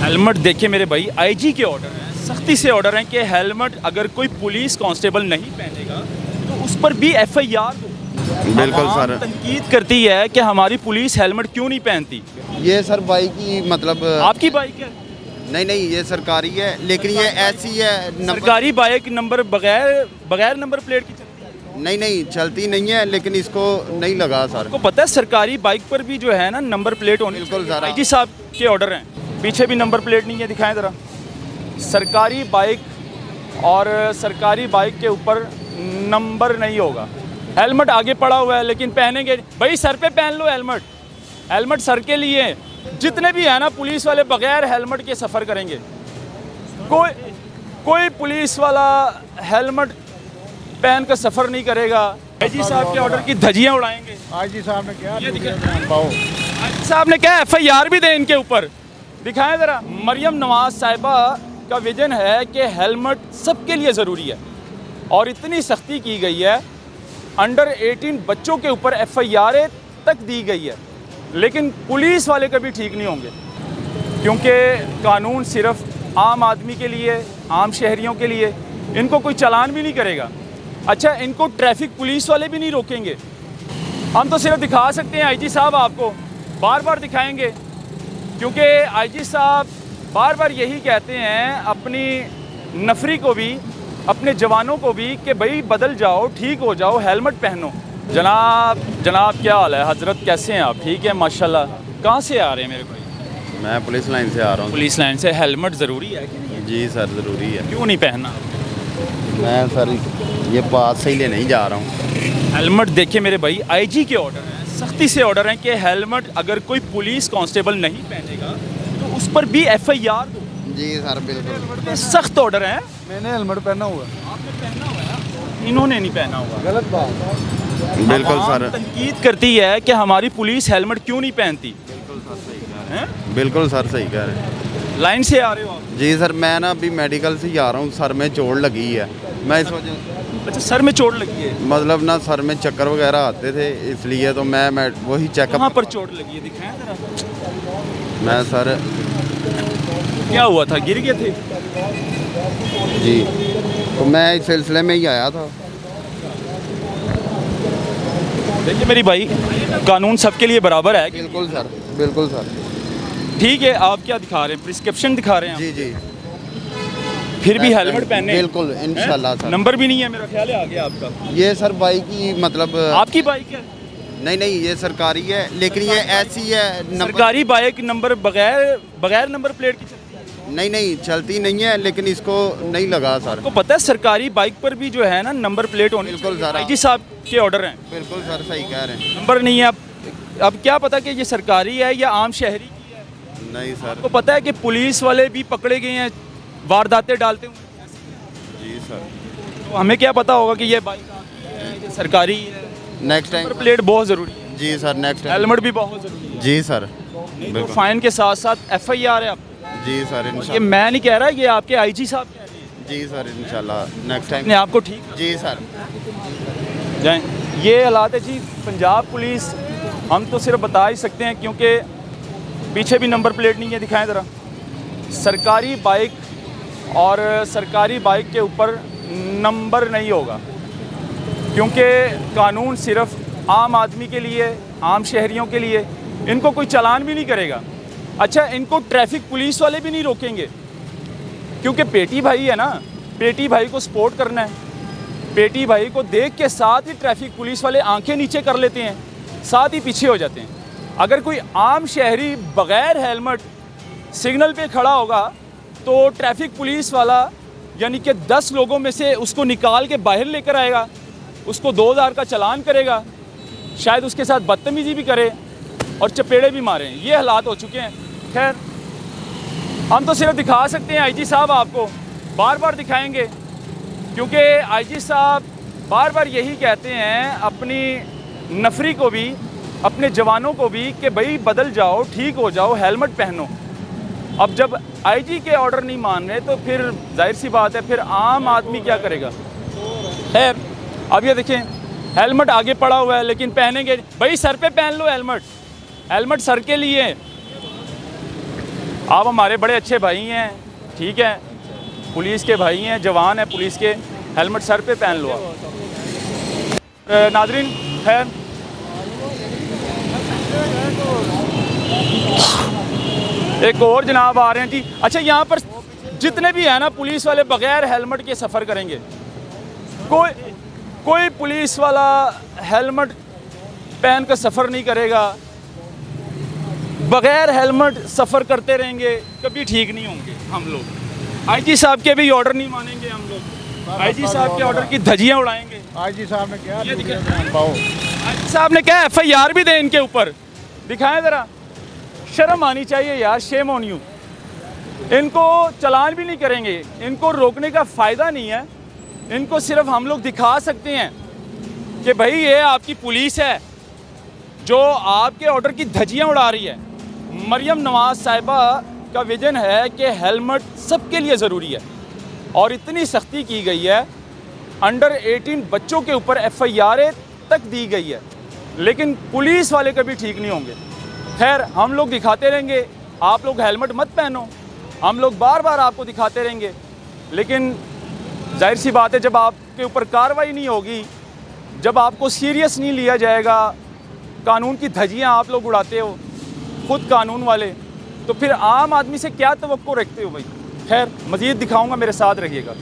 Helmet देखिए मेरे भाई, आईजी के ऑर्डर हैं, सख्ती से ऑर्डर हैं कि हेलमेट अगर कोई पुलिस कांस्टेबल नहीं पहनेगा तो उस पर भी एफआईआर हो। बिल्कुल सर। तनकीद करती है कि हमारी पुलिस हेलमेट क्यों नहीं पहनती। ये सर बाइक की मतलब आपकी बाइक है? नहीं ये सरकारी है, लेकिन ये ऐसी है सरकारी बाइक नंबर बगैर नंबर प्लेट की चलती है? नहीं चलती नहीं है, लेकिन इसको नहीं लगा सर। आपको पता है सरकारी बाइक पर भी जो है ना नंबर प्लेट होनी बिल्कुल सर। आईजी साहब के ऑर्डर हैं, पीछे भी नंबर प्लेट नहीं है, दिखाएं ज़रा। सरकारी बाइक और सरकारी बाइक के ऊपर नंबर नहीं होगा। हेलमेट आगे पड़ा हुआ है लेकिन पहनेंगे भाई, सर पे पहन लो हेलमेट। हेलमेट सर के लिए, जितने भी है ना पुलिस वाले बगैर हेलमेट के सफ़र करेंगे। कोई पुलिस वाला हेलमेट पहन कर सफ़र नहीं करेगा। आईजी साहब के ऑर्डर की धज्जियाँ उड़ाएंगे। आईजी साहब ने क्या आईजी साहब ने क्या एफआईआर भी दें इनके ऊपर, दिखाएं ज़रा। मरियम नवाज साहिबा का विजन है कि हेलमेट सबके लिए ज़रूरी है और इतनी सख्ती की गई है, अंडर 18 बच्चों के ऊपर एफआईआर तक दी गई है। लेकिन पुलिस वाले कभी ठीक नहीं होंगे, क्योंकि कानून सिर्फ आम आदमी के लिए, आम शहरियों के लिए। इनको कोई चालान भी नहीं करेगा। अच्छा, इनको ट्रैफिक पुलिस वाले भी नहीं रोकेंगे। हम तो सिर्फ दिखा सकते हैं आईजी साहब, आपको बार बार दिखाएंगे, क्योंकि आईजी साहब बार बार यही कहते हैं अपनी नफरी को भी, अपने जवानों को भी, कि भाई बदल जाओ, ठीक हो जाओ, हेलमेट पहनो। जनाब क्या हाल है हजरत, कैसे हैं आप? ठीक है माशाल्लाह। कहाँ से आ रहे हैं मेरे भाई? मैं पुलिस लाइन से आ रहा हूँ। पुलिस लाइन से। हेलमेट ज़रूरी है कि नहीं? जी सर ज़रूरी है। क्यों नहीं पहनना? मैं सर ये बात सही ले नहीं जा रहा हूँ। हेलमेट देखिए मेरे भाई, आईजी के ऑर्डर हैं, सख्ती से ऑर्डर हैं कि हेलमेट अगर कोई पुलिस कांस्टेबल नहीं पहनेगा तो उस पर भी एफआईआर हो। जी सर बिल्कुल सख्त ऑर्डर है। मैंने हेलमेट पहना हुआ है। आपने पहना हुआ है, इन्होंने नहीं पहना हुआ। गलत बात। बिल्कुल सर। तनकीद करती है कि हमारी पुलिस हेलमेट क्यों नहीं पहनती। बिल्कुल सर सही कह रहे हैं। लाइन से आ रहे हो आप? जी सर, मैं ना अभी मेडिकल से ही आ रहा हूँ। सर में चोट लगी है। मैं इस वजह अच्छा, सर में चोट लगी है? मतलब ना सर में चक्कर वगैरह आते थे, इसलिए तो मैं वही चेकअप। कहाँ पर चोट लगी है, दिखाएं जरा। मैं सर क्या हुआ था, गिर गए थे? जी, तो मैं इस सिलसिले में ही आया था। देखिए मेरी भाई, कानून सबके लिए बराबर है। बिल्कुल सर, बिल्कुल सर। ठीक है, आप क्या दिखा रहे हैं? प्रिस्क्रिप्शन दिखा रहे हैं जी जी। फिर भी हेलमेट पहने? बिल्कुल इंशाल्लाह सर। नंबर भी नहीं है मेरा ख्याल है आगे आपका। ये सर बाइक की मतलब आपकी बाइक है? नहीं ये सरकारी है, लेकिन ये ऐसी है सरकारी बाइक नंबर बगैर नंबर प्लेट की चलती है? नहीं चलती नहीं है, लेकिन इसको नहीं लगा सर। आपको पता है सरकारी बाइक पर भी जो है ना नंबर प्लेट होनी। बिल्कुल सर। आईजी साहब के ऑर्डर हैं। बिल्कुल सर सही कह रहे हैं। नंबर नहीं है। अब क्या पता कि ये सरकारी है या आम शहरी की है? नहीं सर। आपको पता है कि पुलिस वाले भी पकड़े गए हैं वारदातें डालते हुए? जी सर। तो हमें क्या पता होगा कि ये बाइक आपकी है, ये सरकारी है? नेक्स्ट टाइम नंबर प्लेट बहुत ज़रूरी है। जी सर, नेक्स्ट टाइम हेलमेट भी बहुत ज़रूरी है। जी सर। नहीं तो फाइन के साथ साथ एफआईआर है। आप जी सर ये इंशाल्लाह। मैं नहीं कह रहा, ये आपके आईजी साहब कह रहे हैं। जी सर इंशाल्लाह नेक्स्ट टाइम अपने आप को ठीक जी सर। जाएं। ये हालात है जी पंजाब पुलिस। हम तो सिर्फ बता ही सकते हैं, क्योंकि पीछे भी नंबर प्लेट नहीं है, दिखाएं ज़रा। सरकारी बाइक और सरकारी बाइक के ऊपर नंबर नहीं होगा, क्योंकि कानून सिर्फ आम आदमी के लिए, आम शहरियों के लिए। इनको कोई चालान भी नहीं करेगा। अच्छा, इनको ट्रैफिक पुलिस वाले भी नहीं रोकेंगे, क्योंकि पेटी भाई है ना, पेटी भाई को सपोर्ट करना है। पेटी भाई को देख के साथ ही ट्रैफिक पुलिस वाले आंखें नीचे कर लेते हैं, साथ ही पीछे हो जाते हैं। अगर कोई आम शहरी बगैर हेलमेट सिग्नल पे खड़ा होगा तो ट्रैफिक पुलिस वाला यानी कि 10 लोगों में से उसको निकाल के बाहर लेकर आएगा, उसको 2000 का चालान करेगा, शायद उसके साथ बदतमीजी भी करे और चपेड़े भी मारें। ये हालात हो चुके हैं। खैर, हम तो सिर्फ दिखा सकते हैं आईजी साहब, आपको बार बार दिखाएंगे, क्योंकि आईजी साहब बार बार यही कहते हैं अपनी नफरी को भी, अपने जवानों को भी, कि भाई बदल जाओ, ठीक हो जाओ, हेलमेट पहनो। अब जब आईजी के ऑर्डर नहीं मान रहे तो फिर जाहिर सी बात है, फिर आम आदमी क्या करेगा। खैर, अब ये देखें, हेलमेट आगे पड़ा हुआ है लेकिन पहनेंगे भाई, सर पे पहन लो हेलमेट। हेलमेट सर के लिए। आप हमारे बड़े अच्छे भाई हैं, ठीक है, पुलिस के भाई हैं, जवान हैं पुलिस के, हेलमेट सर पे पहन लो आप। नाजरीन खैर, एक और जनाब आ रहे हैं जी। अच्छा, यहाँ पर जितने भी हैं ना पुलिस वाले बगैर हेलमेट के सफ़र करेंगे। कोई पुलिस वाला हेलमेट पहन कर सफ़र नहीं करेगा, बगैर हेलमेट सफ़र करते रहेंगे, कभी ठीक नहीं होंगे हम लोग। आईजी साहब के भी ऑर्डर नहीं मानेंगे हम लोग, आईजी साहब के ऑर्डर की धज्जियाँ उड़ाएंगे। आईजी साहब ने क्या आईजी साहब ने क्या FIR भी दे इनके ऊपर, दिखाएं ज़रा, शर्म आनी चाहिए यार, शेम ऑन यू। इनको चालान भी नहीं करेंगे, इनको रोकने का फ़ायदा नहीं है। इनको सिर्फ हम लोग दिखा सकते हैं कि भाई ये आपकी पुलिस है जो आपके ऑर्डर की धज्जियाँ उड़ा रही है। मरियम नवाज़ साहिबा का विजन है कि हेलमेट सबके लिए ज़रूरी है और इतनी सख्ती की गई है, अंडर 18 बच्चों के ऊपर FIR तक दी गई है, लेकिन पुलिस वाले कभी ठीक नहीं होंगे। खैर, हम लोग दिखाते रहेंगे, आप लोग हेलमेट मत पहनो, हम लोग बार बार आपको दिखाते रहेंगे, लेकिन जाहिर सी बात है जब आपके ऊपर कार्रवाई नहीं होगी, जब आपको सीरियस नहीं लिया जाएगा, कानून की धज्जियाँ आप लोग उड़ाते हो खुद कानून वाले, तो फिर आम आदमी से क्या तवक्को रखते हो भाई। खैर, मज़ीद दिखाऊंगा, मेरे साथ रहिएगा।